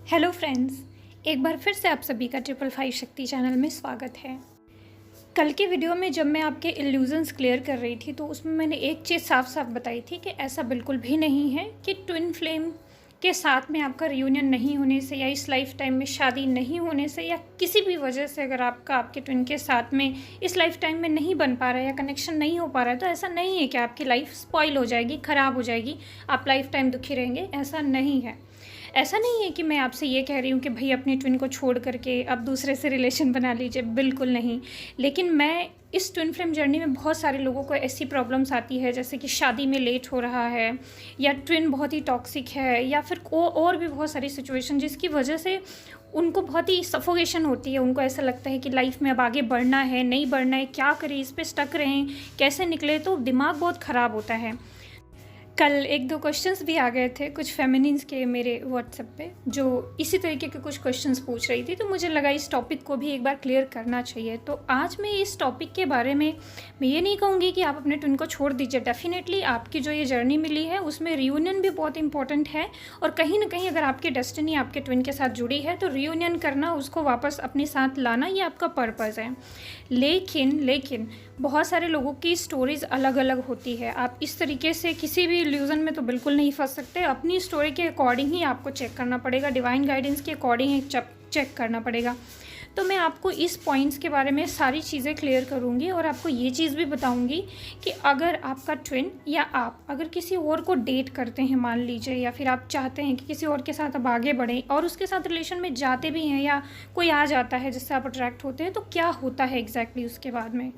Hello friends, एक बार फिर से आप सभी का 555 शक्ति चैनल में स्वागत है। कल के वीडियो में जब मैं आपके इल्यूजन्स क्लियर कर रही थी तो उसमें मैंने एक चीज़ साफ साफ बताई थी कि ऐसा बिल्कुल भी नहीं है कि ट्विन फ्लेम के साथ में आपका रियूनियन नहीं होने से या इस लाइफ टाइम में शादी नहीं होने से या किसी भी वजह से अगर आपके ट्विन के साथ में इस लाइफ टाइम में नहीं बन पा रहा है या कनेक्शन नहीं हो पा रहा है तो ऐसा नहीं है कि आपकी लाइफ स्पॉइल हो जाएगी, ख़राब हो जाएगी, आप लाइफ टाइम दुखी रहेंगे। ऐसा नहीं है। ऐसा नहीं है कि मैं आपसे ये कह रही हूँ कि भाई अपने ट्विन को छोड़ करके अब दूसरे से रिलेशन बना लीजिए, बिल्कुल नहीं। लेकिन मैं इस ट्विन फ्लेम जर्नी में बहुत सारे लोगों को ऐसी प्रॉब्लम्स आती है जैसे कि शादी में लेट हो रहा है या ट्विन बहुत ही टॉक्सिक है या फिर और भी बहुत सारी सिचुएशन जिसकी वजह से उनको बहुत ही सफोकेशन होती है। उनको ऐसा लगता है कि लाइफ में अब आगे बढ़ना है, नहीं बढ़ना है, क्या करें, इस पर स्टक रहें, कैसे निकले, तो दिमाग बहुत ख़राब होता है। कल एक दो क्वेश्चंस भी आ गए थे कुछ फेमिनिन्स के मेरे व्हाट्सएप पे जो इसी तरीके के कुछ क्वेश्चंस पूछ रही थी, तो मुझे लगा इस टॉपिक को भी एक बार क्लियर करना चाहिए। तो आज मैं इस टॉपिक के बारे में मैं ये नहीं कहूँगी कि आप अपने ट्विन को छोड़ दीजिए। डेफिनेटली आपकी जो ये जर्नी मिली है उसमें रियूनियन भी बहुत इंपॉर्टेंट है और कहीं ना कहीं अगर आपकी डेस्टिनी आपके ट्विन के साथ जुड़ी है तो रियूनियन करना, उसको वापस अपने साथ लाना, ये आपका पर्पज़ है। लेकिन बहुत सारे लोगों की स्टोरीज़ अलग अलग होती है। आप इस तरीके से किसी भी इल्यूज़न में तो बिल्कुल नहीं फंस सकते। अपनी स्टोरी के अकॉर्डिंग ही आपको चेक करना पड़ेगा, डिवाइन गाइडेंस के अकॉर्डिंग ही चेक करना पड़ेगा। तो मैं आपको इस पॉइंट्स के बारे में सारी चीज़ें क्लियर करूँगी और आपको ये चीज़ भी बताऊँगी कि अगर आपका ट्विन या आप अगर किसी और को डेट करते हैं मान लीजिए, या फिर आप चाहते हैं कि किसी और के साथ आप आगे बढ़ें और उसके साथ रिलेशन में जाते भी हैं या कोई आ जाता है जिससे आप अट्रैक्ट होते हैं, तो क्या होता है एग्जैक्टली उसके बाद में।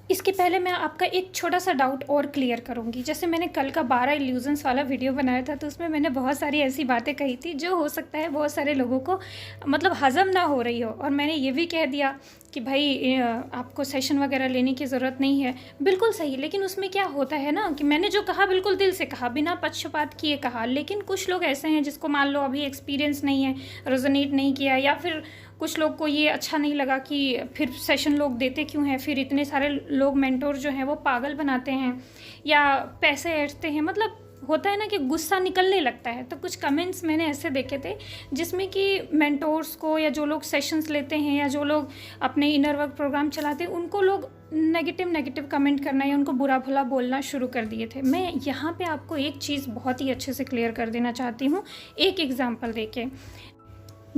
इसके पहले मैं आपका एक छोटा सा डाउट और क्लियर करूंगी। जैसे मैंने कल का 12 इल्यूजन्स वाला वीडियो बनाया था तो उसमें मैंने बहुत सारी ऐसी बातें कही थी जो हो सकता है बहुत सारे लोगों को मतलब हज़म ना हो रही हो, और मैंने ये भी कह दिया कि भाई आपको सेशन वगैरह लेने की ज़रूरत नहीं है। बिल्कुल सही, लेकिन उसमें क्या होता है ना कि मैंने जो कहा बिल्कुल दिल से कहा, बिना पक्षपात किए कहा। लेकिन कुछ लोग ऐसे हैं जिसको मान लो अभी एक्सपीरियंस नहीं है, रेजोनेट नहीं किया, या फिर कुछ लोग को ये अच्छा नहीं लगा कि फिर सेशन लोग देते क्यों हैं, फिर इतने सारे लोग मेंटोर जो हैं वो पागल बनाते हैं या पैसे ऐंठते हैं। मतलब होता है ना कि गुस्सा निकलने लगता है। तो कुछ कमेंट्स मैंने ऐसे देखे थे जिसमें कि मेंटोर्स को या जो लोग सेशंस लेते हैं या जो लोग अपने इनर वर्क प्रोग्राम चलाते हैं उनको लोग नेगेटिव कमेंट करना या उनको बुरा भला बोलना शुरू कर दिए थे। मैं यहाँ पे आपको एक चीज़ बहुत ही अच्छे से क्लियर कर देना चाहती हूँ एक एग्जाम्पल देके।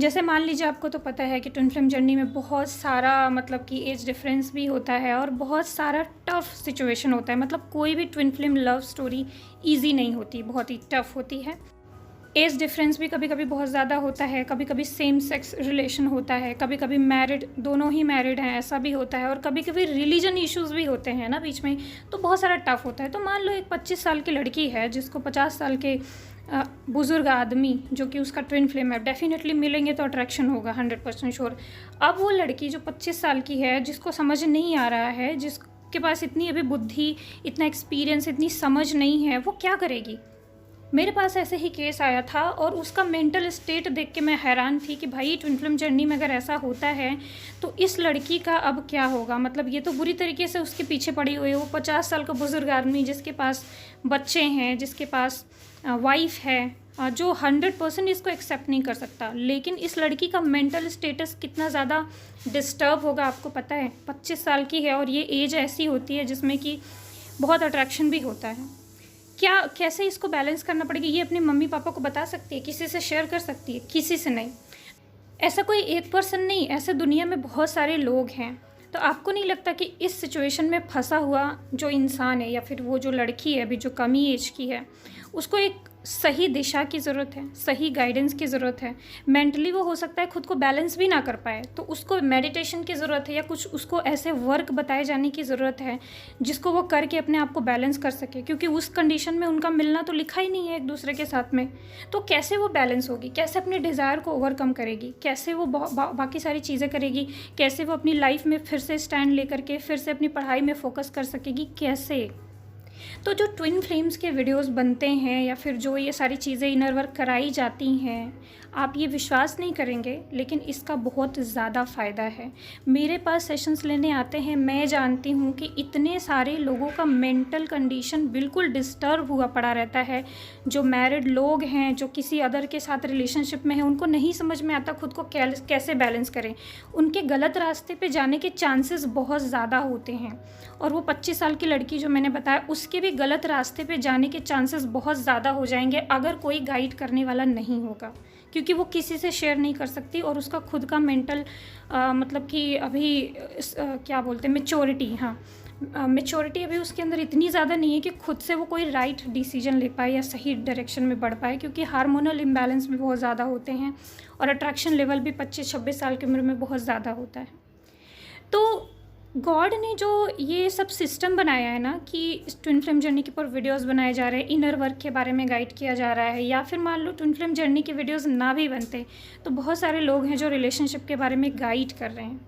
जैसे मान लीजिए आपको तो पता है कि ट्विन फ्लेम जर्नी में बहुत सारा मतलब कि एज डिफरेंस भी होता है और बहुत सारा टफ सिचुएशन होता है। मतलब कोई भी twin flame love story easy नहीं होती, बहुत ही टफ होती है। एज डिफरेंस भी कभी कभी बहुत ज़्यादा होता है, कभी कभी सेम सेक्स रिलेशन होता है, कभी कभी मैरिड, दोनों ही मैरिड हैं ऐसा भी होता है, और कभी कभी रिलीजन इश्यूज़ भी होते हैं ना बीच में, तो बहुत सारा टफ होता है। तो मान लो एक 25 साल की लड़की है जिसको 50 साल के बुज़ुर्ग आदमी जो कि उसका ट्विन फ्लेम है, डेफिनेटली मिलेंगे तो अट्रैक्शन होगा 100% श्योर। अब वो लड़की जो 25 साल की है जिसको समझ नहीं आ रहा है, जिसके पास इतनी अभी बुद्धि, इतना एक्सपीरियंस, इतनी समझ नहीं है, वो क्या करेगी। मेरे पास ऐसे ही केस आया था और उसका मेंटल स्टेट देख के मैं हैरान थी कि भाई ट्विन फ्लेम जर्नी में अगर ऐसा होता है तो इस लड़की का अब क्या होगा। मतलब ये तो बुरी तरीके से उसके पीछे पड़ी हुई है। वो 50 साल का बुजुर्ग आदमी जिसके पास बच्चे हैं, जिसके पास वाइफ है, जो 100% इसको एक्सेप्ट नहीं कर सकता। लेकिन इस लड़की का मेंटल स्टेटस कितना ज़्यादा डिस्टर्ब होगा आपको पता है। 25 साल की है और ये एज ऐसी होती है जिसमें कि बहुत अट्रैक्शन भी होता है। क्या कैसे इसको बैलेंस करना पड़ेगा ये अपने मम्मी पापा को बता सकती है, किसी से शेयर कर सकती है, किसी से नहीं। ऐसा कोई एक पर्सन नहीं, ऐसे दुनिया में बहुत सारे लोग हैं। तो आपको नहीं लगता कि इस सिचुएशन में फंसा हुआ जो इंसान है या फिर वो जो लड़की है अभी जो कमी एज की है, उसको एक सही दिशा की ज़रूरत है, सही गाइडेंस की ज़रूरत है। मेंटली वो हो सकता है खुद को बैलेंस भी ना कर पाए तो उसको मेडिटेशन की ज़रूरत है या कुछ उसको ऐसे वर्क बताए जाने की ज़रूरत है जिसको वो करके अपने आप को बैलेंस कर सके, क्योंकि उस कंडीशन में उनका मिलना तो लिखा ही नहीं है एक दूसरे के साथ में। तो कैसे वो बैलेंस होगी, कैसे अपने डिज़ायर को ओवरकम करेगी, कैसे वो बाकी सारी चीज़ें करेगी, कैसे वो अपनी लाइफ में फिर से स्टैंड लेकर के फिर से अपनी पढ़ाई में फोकस कर सकेगी, कैसे। तो जो ट्विन फ्लेम्स के वीडियोस बनते हैं या फिर जो ये सारी चीज़ें इनर वर्क कराई जाती हैं, आप ये विश्वास नहीं करेंगे, लेकिन इसका बहुत ज़्यादा फ़ायदा है। मेरे पास सेशंस लेने आते हैं, मैं जानती हूँ कि इतने सारे लोगों का मेंटल कंडीशन बिल्कुल डिस्टर्ब हुआ पड़ा रहता है। जो मैरिड लोग हैं, जो किसी अदर के साथ रिलेशनशिप में हैं, उनको नहीं समझ में आता खुद को कैसे बैलेंस करें। उनके गलत रास्ते पे जाने के चांसेस बहुत ज़्यादा होते हैं। और वो 25 साल की लड़की जो मैंने बताया, उसके भी गलत रास्ते पे जाने के चांसेस बहुत ज़्यादा हो जाएंगे अगर कोई गाइड करने वाला नहीं होगा, क्योंकि वो किसी से शेयर नहीं कर सकती और उसका खुद का मेंटल मतलब कि अभी क्या बोलते हैं, मेच्योरिटी, हाँ, मेच्योरिटी अभी उसके अंदर इतनी ज़्यादा नहीं है कि खुद से वो कोई राइट डिसीजन ले पाए या सही डायरेक्शन में बढ़ पाए, क्योंकि हार्मोनल इम्बैलेंस भी बहुत ज़्यादा होते हैं और अट्रैक्शन लेवल भी 25-26 साल की उम्र में बहुत ज़्यादा होता है। तो गॉड ने जो ये सब सिस्टम बनाया है ना कि इस ट्विन फ्लेम जर्नी के ऊपर वीडियोस बनाए जा रहे हैं, इनर वर्क के बारे में गाइड किया जा रहा है, या फिर मान लो ट्विन फ्लेम जर्नी के वीडियोस ना भी बनते तो बहुत सारे लोग हैं जो रिलेशनशिप के बारे में गाइड कर रहे हैं।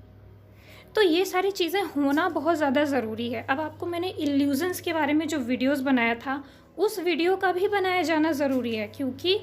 तो ये सारी चीज़ें होना बहुत ज़्यादा ज़रूरी है। अब आपको मैंने इल्यूजन्स के बारे में जो वीडियोस बनाया था, उस वीडियो का भी बनाया जाना ज़रूरी है, क्योंकि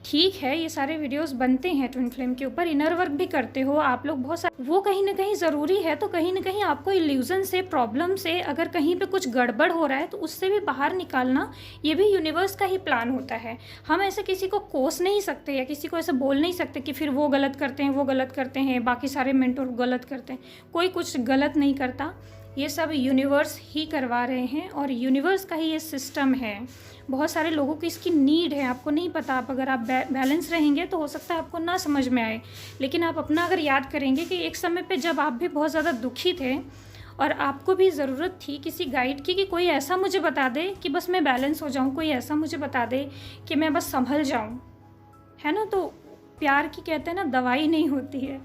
ठीक है ये सारे वीडियोस बनते हैं ट्विन फ्लेम के ऊपर, इनर वर्क भी करते हो आप लोग बहुत सारे, वो कहीं ना कहीं ज़रूरी है। तो कहीं ना कहीं आपको इल्यूजन से, प्रॉब्लम से, अगर कहीं पे कुछ गड़बड़ हो रहा है तो उससे भी बाहर निकालना, ये भी यूनिवर्स का ही प्लान होता है। हम ऐसे किसी को कोस नहीं सकते या किसी को ऐसे बोल नहीं सकते कि फिर वो गलत करते हैं, वो गलत करते हैं, बाकी सारे मेंटोर गलत करते हैं। कोई कुछ गलत नहीं करता, ये सब यूनिवर्स ही करवा रहे हैं और यूनिवर्स का ही ये सिस्टम है। बहुत सारे लोगों की इसकी नीड है, आपको नहीं पता। आप अगर आप बैलेंस रहेंगे तो हो सकता है आपको ना समझ में आए, लेकिन आप अपना अगर याद करेंगे कि एक समय पे जब आप भी बहुत ज़्यादा दुखी थे और आपको भी ज़रूरत थी किसी गाइड की, कि कोई ऐसा मुझे बता दे कि बस मैं बैलेंस हो जाऊँ, कोई ऐसा मुझे बता दे कि मैं बस संभल जाऊँ, है ना। तो प्यार की कहते हैं ना दवाई नहीं होती है,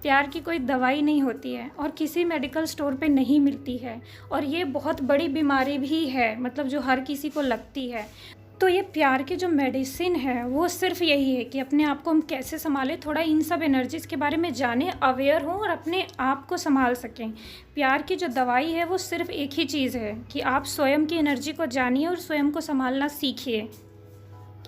प्यार की कोई दवाई नहीं होती है और किसी मेडिकल स्टोर पे नहीं मिलती है, और ये बहुत बड़ी बीमारी भी है, मतलब जो हर किसी को लगती है। तो ये प्यार की जो मेडिसिन है वो सिर्फ यही है कि अपने आप को हम कैसे संभालें, थोड़ा इन सब एनर्जीज़ के बारे में जानें, अवेयर हों और अपने आप को संभाल सकें। प्यार की जो दवाई है वो सिर्फ एक ही चीज़ है कि आप स्वयं की एनर्जी को जानिए और स्वयं को संभालना सीखिए।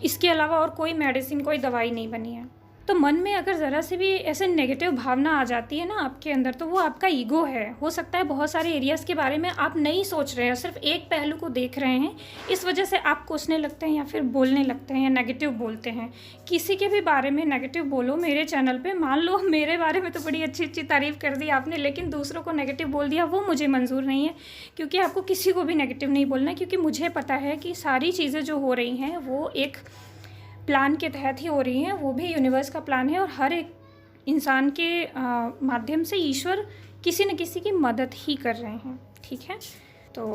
इसके अलावा और कोई मेडिसिन, कोई दवाई नहीं बनी है। तो मन में अगर ज़रा से भी ऐसे नेगेटिव भावना आ जाती है ना आपके अंदर, तो वो आपका ईगो है। हो सकता है बहुत सारे एरियाज़ के बारे में आप नहीं सोच रहे हैं, सिर्फ एक पहलू को देख रहे हैं, इस वजह से आप कोसने लगते हैं या फिर बोलने लगते हैं या नेगेटिव बोलते हैं। किसी के भी बारे में नेगेटिव बोलो मेरे चैनल पे, मान लो मेरे बारे में तो बड़ी अच्छी अच्छी तारीफ़ कर दी आपने, लेकिन दूसरों को नेगेटिव बोल दिया, वो मुझे मंजूर नहीं है। क्योंकि आपको किसी को भी नेगेटिव नहीं बोलना है, क्योंकि मुझे पता है कि सारी चीज़ें जो हो रही हैं वो एक प्लान के तहत ही हो रही हैं, वो भी यूनिवर्स का प्लान है, और हर एक इंसान के माध्यम से ईश्वर किसी न किसी की मदद ही कर रहे हैं। ठीक है, तो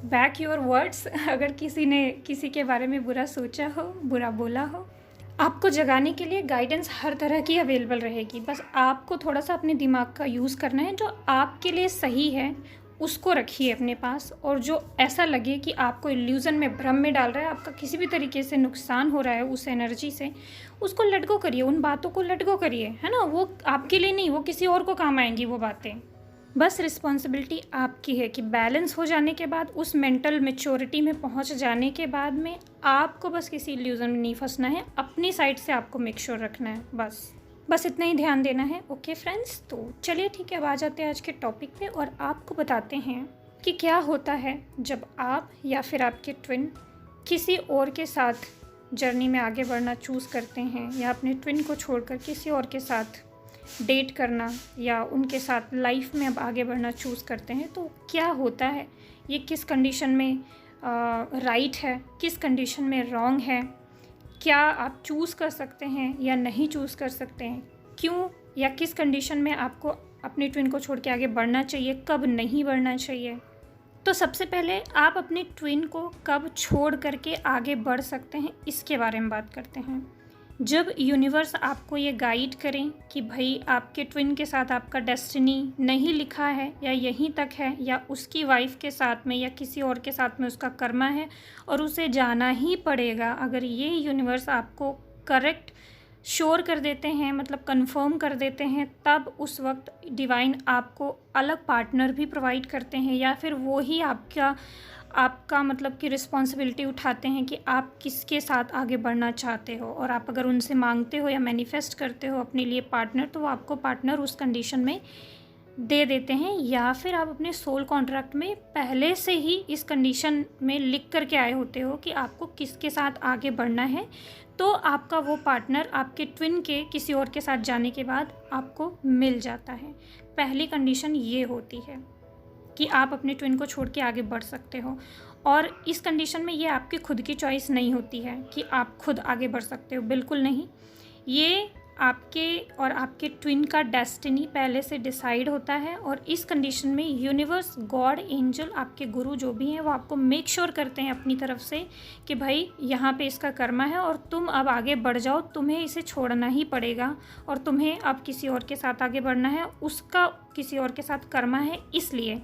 बैक योर वर्ड्स। अगर किसी ने किसी के बारे में बुरा सोचा हो, बुरा बोला हो, आपको जगाने के लिए गाइडेंस हर तरह की अवेलेबल रहेगी। बस आपको थोड़ा सा अपने दिमाग का यूज़ करना है, जो आपके लिए सही है उसको रखिए अपने पास, और जो ऐसा लगे कि आपको इल्यूज़न में, भ्रम में डाल रहा है, आपका किसी भी तरीके से नुकसान हो रहा है उस एनर्जी से, उसको लेट गो करिए, उन बातों को लेट गो करिए, है ना। वो आपके लिए नहीं, वो किसी और को काम आएंगी वो बातें। बस रिस्पॉन्सिबिलिटी आपकी है कि बैलेंस हो जाने के बाद, उस मेंटल मैच्योरिटी में पहुंच जाने के बाद में आपको बस किसी इल्यूज़न में नहीं फंसना है, अपनी साइड से आपको मेक श्योर रखना है, बस इतना ही ध्यान देना है। ओके फ्रेंड्स, तो चलिए ठीक है, अब आ जाते हैं आज के टॉपिक पे और आपको बताते हैं कि क्या होता है जब आप या फिर आपके ट्विन किसी और के साथ जर्नी में आगे बढ़ना चूज़ करते हैं, या अपने ट्विन को छोड़कर किसी और के साथ डेट करना या उनके साथ लाइफ में अब आगे बढ़ना चूज़ करते हैं। तो क्या होता है, ये किस कंडीशन में राइट है, किस कंडीशन में रॉन्ग है, क्या आप चूज़ कर सकते हैं या नहीं चूज़ कर सकते हैं, क्यों या किस कंडीशन में आपको अपने ट्विन को छोड़ के आगे बढ़ना चाहिए, कब नहीं बढ़ना चाहिए। तो सबसे पहले आप अपने ट्विन को कब छोड़ करके आगे बढ़ सकते हैं, इसके बारे में बात करते हैं। जब यूनिवर्स आपको ये गाइड करें कि भाई आपके ट्विन के साथ आपका डेस्टिनी नहीं लिखा है, या यहीं तक है, या उसकी वाइफ के साथ में या किसी और के साथ में उसका कर्मा है और उसे जाना ही पड़ेगा, अगर ये यूनिवर्स आपको करेक्ट श्योर कर देते हैं, मतलब कंफर्म कर देते हैं, तब उस वक्त डिवाइन आपको अलग पार्टनर भी प्रोवाइड करते हैं, या फिर वो ही आपका मतलब कि रिस्पॉन्सिबिलिटी उठाते हैं कि आप किसके साथ आगे बढ़ना चाहते हो, और आप अगर उनसे मांगते हो या मैनिफेस्ट करते हो अपने लिए पार्टनर, तो वो आपको पार्टनर उस कंडीशन में दे देते हैं, या फिर आप अपने सोल कॉन्ट्रैक्ट में पहले से ही इस कंडीशन में लिख करके आए होते हो कि आपको किसके साथ आगे बढ़ना है, तो आपका वो पार्टनर आपके ट्विन के किसी और के साथ जाने के बाद आपको मिल जाता है। पहली कंडीशन ये होती है कि आप अपने ट्विन को छोड़ के आगे बढ़ सकते हो, और इस कंडीशन में ये आपकी खुद की चॉइस नहीं होती है कि आप खुद आगे बढ़ सकते हो, बिल्कुल नहीं। ये आपके और आपके ट्विन का डेस्टिनी पहले से डिसाइड होता है, और इस कंडीशन में यूनिवर्स, गॉड, एंजल, आपके गुरु जो भी हैं वो आपको मेक श्योर करते हैं अपनी तरफ से कि भाई यहाँ पे इसका कर्मा है और तुम अब आगे बढ़ जाओ, तुम्हें इसे छोड़ना ही पड़ेगा, और तुम्हें अब किसी और के साथ आगे बढ़ना है, उसका किसी और के साथ कर्मा है। इसलिए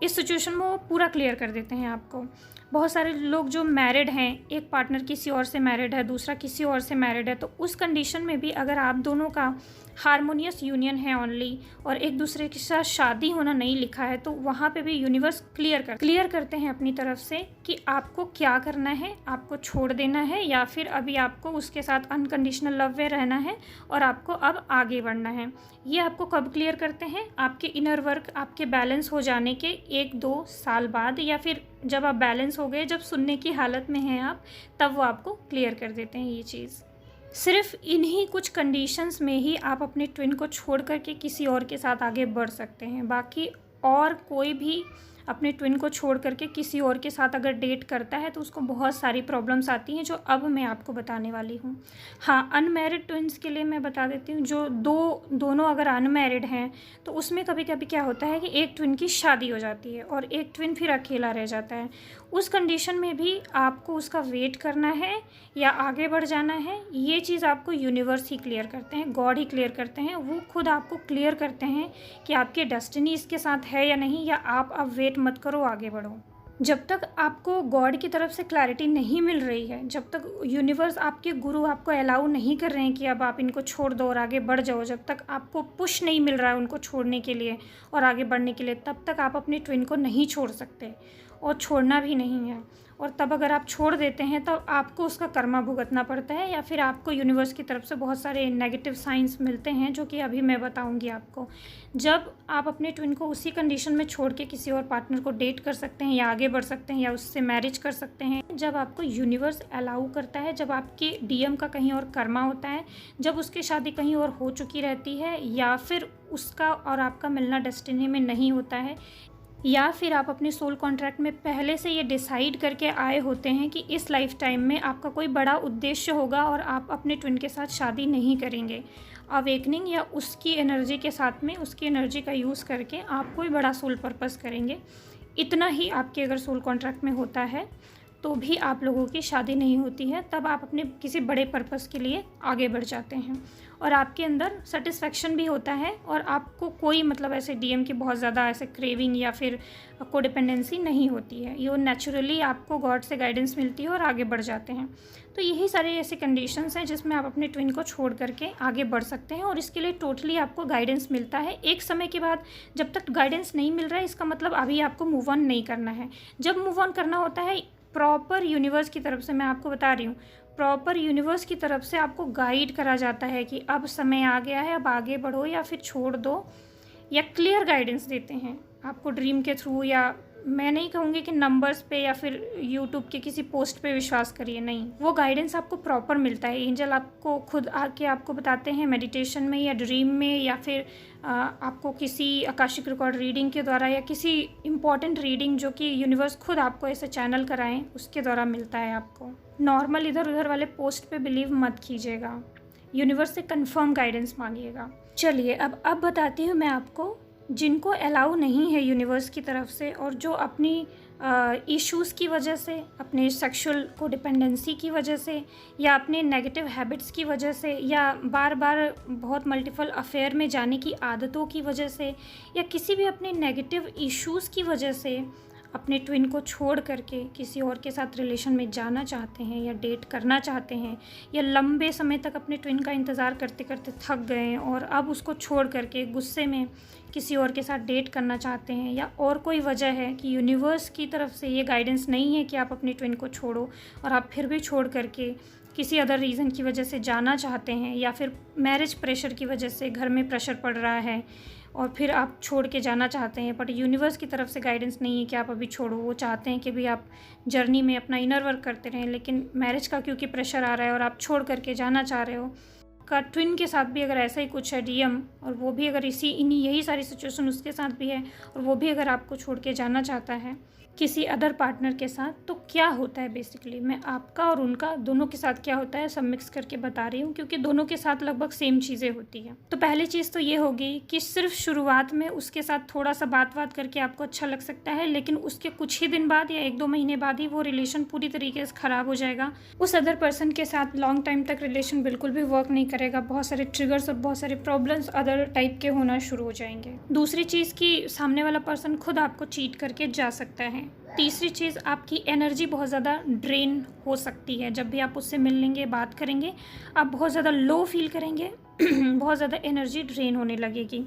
इस सिचुएशन में वो पूरा क्लियर कर देते हैं आपको। बहुत सारे लोग जो मैरिड हैं, एक पार्टनर किसी और से मैरिड है, दूसरा किसी और से मैरिड है, तो उस कंडीशन में भी अगर आप दोनों का हारमोनियस यूनियन है ओनली, और एक दूसरे के साथ शादी होना नहीं लिखा है, तो वहाँ पे भी यूनिवर्स क्लियर करते हैं अपनी तरफ से कि आपको क्या करना है, आपको छोड़ देना है या फिर अभी आपको उसके साथ अनकंडीशनल लव में रहना है और आपको अब आगे बढ़ना है। ये आपको कब क्लियर करते हैं? आपके इनर वर्क, आपके बैलेंस हो जाने के 1-2 साल बाद, या फिर जब आप बैलेंस हो गए, जब सुनने की हालत में हैं आप, तब वो आपको क्लियर कर देते हैं ये चीज़। सिर्फ इन्हीं कुछ कंडीशंस में ही आप अपने ट्विन को छोड़ करके किसी और के साथ आगे बढ़ सकते हैं। बाकी और कोई भी अपने ट्विन को छोड़ करके किसी और के साथ अगर डेट करता है तो उसको बहुत सारी प्रॉब्लम्स आती हैं, जो अब मैं आपको बताने वाली हूँ। हाँ, अनमैरिड ट्विन्स के लिए मैं बता देती हूँ, जो दोनों अगर अनमैरिड हैं तो उसमें कभी कभी क्या होता है कि एक ट्विन की शादी हो जाती है और एक ट्विन फिर अकेला रह जाता है। उस कंडीशन में भी आपको उसका वेट करना है या आगे बढ़ जाना है, ये चीज़ आपको यूनिवर्स ही क्लियर करते हैं, गॉड ही क्लियर करते हैं। वो खुद आपको क्लियर करते हैं कि आपकी डेस्टिनी इसके साथ है या नहीं, या आप अब वेट मत करो, आगे बढ़ो। जब तक आपको गॉड की तरफ से क्लैरिटी नहीं मिल रही है, जब तक यूनिवर्स, आपके गुरु आपको अलाउ नहीं कर रहे हैं कि अब आप इनको छोड़ दो और आगे बढ़ जाओ, जब तक आपको पुश नहीं मिल रहा है उनको छोड़ने के लिए और आगे बढ़ने के लिए, तब तक आप अपने ट्विन को नहीं छोड़ सकते और छोड़ना भी नहीं है। और तब अगर आप छोड़ देते हैं तब आपको उसका कर्मा भुगतना पड़ता है, या फिर आपको यूनिवर्स की तरफ से बहुत सारे नेगेटिव साइंस मिलते हैं, जो कि अभी मैं बताऊंगी आपको। जब आप अपने ट्विन को उसी कंडीशन में छोड़ के किसी और पार्टनर को डेट कर सकते हैं या आगे बढ़ सकते हैं या उससे मैरिज कर सकते हैं, जब आपको यूनिवर्स अलाउ करता है, जब आपके डीएम का कहीं और कर्मा होता है, जब उसकी शादी कहीं और हो चुकी रहती है, या फिर उसका और आपका मिलना डेस्टिनी में नहीं होता है, या फिर आप अपने सोल कॉन्ट्रैक्ट में पहले से ये डिसाइड करके आए होते हैं कि इस लाइफ टाइम में आपका कोई बड़ा उद्देश्य होगा और आप अपने ट्विन के साथ शादी नहीं करेंगे। अवेकनिंग या उसकी एनर्जी के साथ में, उसकी एनर्जी का यूज़ करके आप कोई बड़ा सोल पर्पस करेंगे, इतना ही आपके अगर सोल कॉन्ट्रैक्ट में होता है तो भी आप लोगों की शादी नहीं होती है, तब आप अपने किसी बड़े पर्पस के लिए आगे बढ़ जाते हैं और आपके अंदर सेटिस्फेक्शन भी होता है, और आपको कोई मतलब ऐसे डीएम की बहुत ज़्यादा ऐसे क्रेविंग या फिर कोडिपेंडेंसी नहीं होती है। ये नेचुरली आपको गॉड से गाइडेंस मिलती है और आगे बढ़ जाते हैं। तो यही सारे ऐसे कंडीशंस हैं जिसमें आप अपने ट्विन को छोड़ करके आगे बढ़ सकते हैं, और इसके लिए टोटली आपको गाइडेंस मिलता है। एक समय के बाद जब तक गाइडेंस नहीं मिल रहा है, इसका मतलब अभी आपको मूव ऑन नहीं करना है। जब मूव ऑन करना होता है, प्रॉपर यूनिवर्स की तरफ से, मैं आपको बता रही हूँ, प्रॉपर यूनिवर्स की तरफ से आपको गाइड करा जाता है कि अब समय आ गया है, अब आगे बढ़ो या फिर छोड़ दो, या क्लियर गाइडेंस देते हैं आपको ड्रीम के थ्रू, या मैं नहीं कहूँगी कि नंबर्स पे या फिर यूट्यूब के किसी पोस्ट पे विश्वास करिए, नहीं, वो गाइडेंस आपको प्रॉपर मिलता है। एंजल आपको खुद आके आपको बताते हैं मेडिटेशन में या ड्रीम में, या फिर आपको किसी आकाशिक रिकॉर्ड रीडिंग के द्वारा या किसी इम्पॉर्टेंट रीडिंग जो कि यूनिवर्स खुद आपको ऐसे चैनल कराएं, उसके द्वारा मिलता है आपको। नॉर्मल इधर उधर वाले पोस्ट पे बिलीव मत कीजिएगा, यूनिवर्स से कंफर्म गाइडेंस मांगिएगा। चलिए अब बताती हूँ मैं आपको, जिनको अलाउ नहीं है यूनिवर्स की तरफ से, और जो अपनी इश्यूज़ की वजह से, अपने सेक्सुअल कोडिपेंडेंसी की वजह से, या अपने नेगेटिव हैबिट्स की वजह से, या बार बार बहुत मल्टीपल अफेयर में जाने की आदतों की वजह से, या किसी भी अपने नेगेटिव इश्यूज़ की वजह से अपने ट्विन को छोड़ करके किसी और के साथ रिलेशन में जाना चाहते हैं या डेट करना चाहते हैं, या लंबे समय तक अपने ट्विन का इंतज़ार करते करते थक गए हैं और अब उसको छोड़ करके गुस्से में किसी और के साथ डेट करना चाहते हैं, या और कोई वजह है कि यूनिवर्स की तरफ से ये गाइडेंस नहीं है कि आप अपने ट्विन को छोड़ो और आप फिर भी छोड़ करके किसी अदर रीज़न की वजह से जाना चाहते हैं, या फिर मैरिज प्रेशर की वजह से घर में प्रेशर पड़ रहा है और फिर आप छोड़ के जाना चाहते हैं, बट यूनिवर्स की तरफ से गाइडेंस नहीं है कि आप अभी छोड़ो। वो चाहते हैं कि भी आप जर्नी में अपना इनर वर्क करते रहें, लेकिन मैरिज का क्योंकि प्रेशर आ रहा है और आप छोड़ करके जाना चाह रहे हो। का ट्विन के साथ भी अगर ऐसा ही कुछ है डीएम, और वो भी अगर यही सारी सिचुएशन उसके साथ भी है और वो भी अगर आपको छोड़ के जाना चाहता है किसी अदर पार्टनर के साथ, तो क्या होता है बेसिकली मैं आपका और उनका दोनों के साथ क्या होता है सब मिक्स करके बता रही हूँ, क्योंकि दोनों के साथ लगभग सेम चीज़ें होती हैं। तो पहली चीज़ तो ये होगी कि सिर्फ शुरुआत में उसके साथ थोड़ा सा बात करके आपको अच्छा लग सकता है, लेकिन उसके कुछ ही दिन बाद या 1-2 महीने बाद ही वो रिलेशन पूरी तरीके से ख़राब हो जाएगा। उस अदर पर्सन के साथ लॉन्ग टाइम तक रिलेशन बिल्कुल भी वर्क नहीं करेगा। बहुत सारे ट्रिगर्स और बहुत सारे प्रॉब्लम्स अदर टाइप के होना शुरू हो जाएंगे। दूसरी चीज़ कि सामने वाला पर्सन खुद आपको चीट करके जा सकता है। तीसरी चीज़, आपकी एनर्जी बहुत ज़्यादा ड्रेन हो सकती है। जब भी आप उससे मिलेंगे, बात करेंगे, आप बहुत ज़्यादा लो फील करेंगे बहुत ज़्यादा एनर्जी ड्रेन होने लगेगी।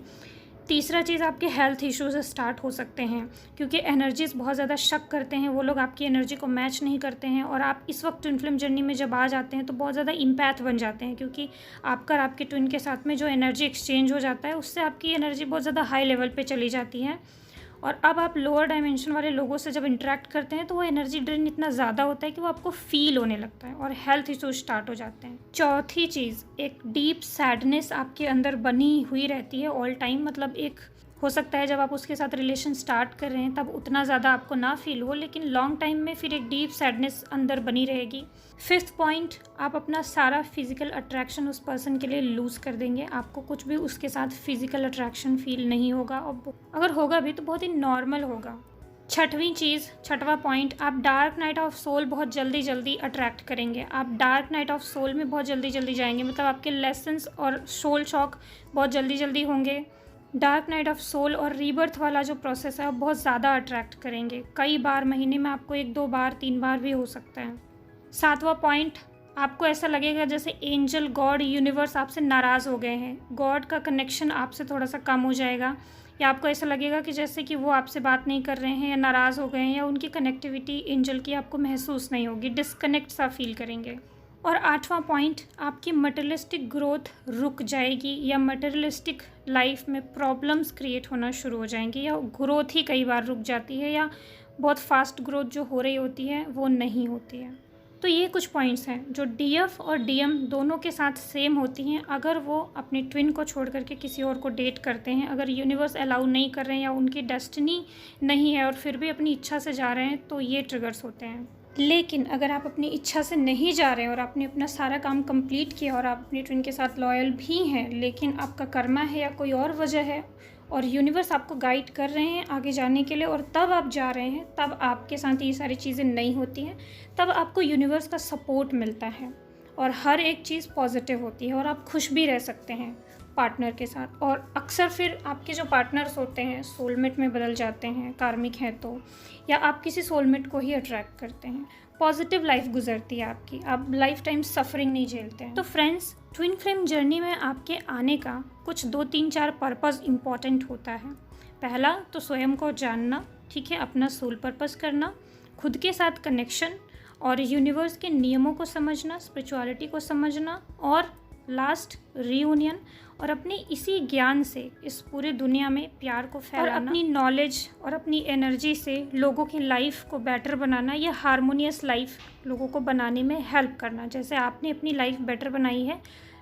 तीसरा चीज़, आपके हेल्थ इश्यूज स्टार्ट हो सकते हैं, क्योंकि एनर्जीज बहुत ज़्यादा शक करते हैं। वो लोग आपकी एनर्जी को मैच नहीं करते हैं और आप इस वक्त ट्विन फ्लेम जर्नी में जब आ जाते हैं तो बहुत ज़्यादा इम्पैथ बन जाते हैं, क्योंकि आपका और आपके ट्विन के साथ में जो एनर्जी एक्सचेंज हो जाता है उससे आपकी एनर्जी बहुत ज़्यादा हाई लेवल पर चली जाती है। और अब आप लोअर डायमेंशन वाले लोगों से जब इंटरेक्ट करते हैं तो वो एनर्जी ड्रेन इतना ज़्यादा होता है कि वो आपको फील होने लगता है और हेल्थ इश्यूज स्टार्ट हो जाते हैं। चौथी चीज़, एक डीप सैडनेस आपके अंदर बनी हुई रहती है ऑल टाइम। मतलब एक हो सकता है जब आप उसके साथ रिलेशन स्टार्ट कर रहे हैं तब उतना ज़्यादा आपको ना फील हो, लेकिन लॉन्ग टाइम में फिर एक डीप सैडनेस अंदर बनी रहेगी। फिफ्थ पॉइंट, आप अपना सारा फिजिकल अट्रैक्शन उस पर्सन के लिए लूज़ कर देंगे। आपको कुछ भी उसके साथ फिजिकल अट्रैक्शन फील नहीं होगा, और अगर होगा भी तो बहुत ही नॉर्मल होगा। छठवीं चीज़, छठवां पॉइंट, आप डार्क नाइट ऑफ सोल बहुत जल्दी अट्रैक्ट करेंगे। आप डार्क नाइट ऑफ सोल में बहुत जल्दी जाएंगे, मतलब आपके लेसन्स और सोल शॉक बहुत जल्दी होंगे। डार्क नाइट ऑफ सोल और रीबर्थ वाला जो प्रोसेस है आप बहुत ज़्यादा अट्रैक्ट करेंगे। कई बार, महीने में आपको 1-2 बार 3 बार भी हो सकता है। सातवां पॉइंट, आपको ऐसा लगेगा जैसे एंजल, गॉड, यूनिवर्स आपसे नाराज़ हो गए हैं। गॉड का कनेक्शन आपसे थोड़ा सा कम हो जाएगा, या आपको ऐसा लगेगा कि जैसे कि वो आपसे बात नहीं कर रहे हैं या नाराज़ हो गए हैं, या उनकी कनेक्टिविटी एंजल की आपको महसूस नहीं होगी, डिस्कनेक्ट सा फील करेंगे। और आठवां पॉइंट, आपकी मटेरियलिस्टिक ग्रोथ रुक जाएगी, या मटेरियलिस्टिक लाइफ में प्रॉब्लम्स क्रिएट होना शुरू हो जाएंगी, या ग्रोथ ही कई बार रुक जाती है, या बहुत फास्ट ग्रोथ जो हो रही होती है वो नहीं होती है। तो ये कुछ पॉइंट्स हैं जो डीएफ और डीएम दोनों के साथ सेम होती हैं अगर वो अपने ट्विन को छोड़ करके किसी और को डेट करते हैं। अगर यूनिवर्स अलाउ नहीं कर रहे हैं या उनकी डेस्टिनी नहीं है और फिर भी अपनी इच्छा से जा रहे हैं तो ये ट्रिगर्स होते हैं। लेकिन अगर आप अपनी इच्छा से नहीं जा रहे हैं और आपने अपना सारा काम कंप्लीट किया और आप अपने ट्विन के साथ लॉयल भी हैं, लेकिन आपका कर्मा है या कोई और वजह है और यूनिवर्स आपको गाइड कर रहे हैं आगे जाने के लिए और तब आप जा रहे हैं, तब आपके साथ ये सारी चीज़ें नहीं होती हैं, तब आपको यूनिवर्स का सपोर्ट मिलता है और हर एक चीज़ पॉजिटिव होती है और आप खुश भी रह सकते हैं पार्टनर के साथ। और अक्सर फिर आपके जो पार्टनर्स होते हैं सोलमेट में बदल जाते हैं, कार्मिक हैं तो, या आप किसी सोलमेट को ही अट्रैक्ट करते हैं। पॉजिटिव लाइफ गुजरती है आपकी, आप लाइफ टाइम सफरिंग नहीं झेलते हैं। तो फ्रेंड्स, ट्विन फ्लेम जर्नी में आपके आने का कुछ 2-3-4 पर्पस इम्पॉर्टेंट होता है। पहला तो स्वयं को जानना, ठीक है, अपना सोल पर्पस करना, खुद के साथ कनेक्शन और यूनिवर्स के नियमों को समझना, स्पिरिचुअलिटी को समझना, और लास्ट रीयूनियन, और अपने इसी ज्ञान से इस पूरे दुनिया में प्यार को फैलाना और अपनी नॉलेज और अपनी एनर्जी से लोगों की लाइफ को बेटर बनाना या हारमोनियस लाइफ लोगों को बनाने में हेल्प करना। जैसे आपने अपनी लाइफ बेटर बनाई है,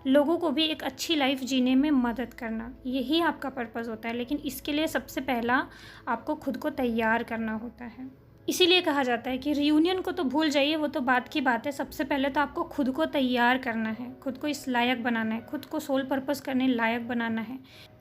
लोगों को भी एक अच्छी लाइफ जीने में मदद करना, यही आपका पर्पस होता है। लेकिन इसके लिए सबसे पहला आपको खुद को तैयार करना होता है। इसीलिए कहा जाता है कि रियूनियन को तो भूल जाइए, वो तो बात की बात है। सबसे पहले तो आपको खुद को तैयार करना है, खुद को इस लायक बनाना है, खुद को सोल पर्पस करने लायक बनाना है,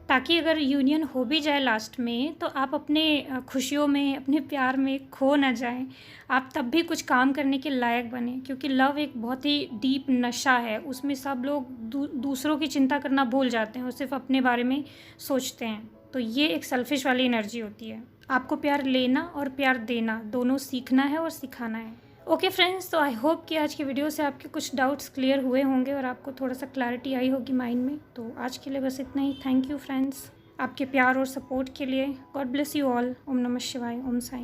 ताकि अगर यूनियन हो भी जाए लास्ट में तो आप अपने खुशियों में, अपने प्यार में खो ना जाएं, आप तब भी कुछ काम करने के लायक बने। क्योंकि लव एक बहुत ही डीप नशा है, उसमें सब लोग दूसरों की चिंता करना भूल जाते हैं और सिर्फ अपने बारे में सोचते हैं। तो ये एक सेल्फिश वाली एनर्जी होती है। आपको प्यार लेना और प्यार देना दोनों सीखना है और सिखाना है। ओके फ्रेंड्स, तो आई होप कि आज की वीडियो से आपके कुछ डाउट्स क्लियर हुए होंगे और आपको थोड़ा सा क्लैरिटी आई होगी माइंड में। तो आज के लिए बस इतना ही। थैंक यू फ्रेंड्स, आपके प्यार और सपोर्ट के लिए। God bless you all. ओम नमः शिवाय। ओम साईं।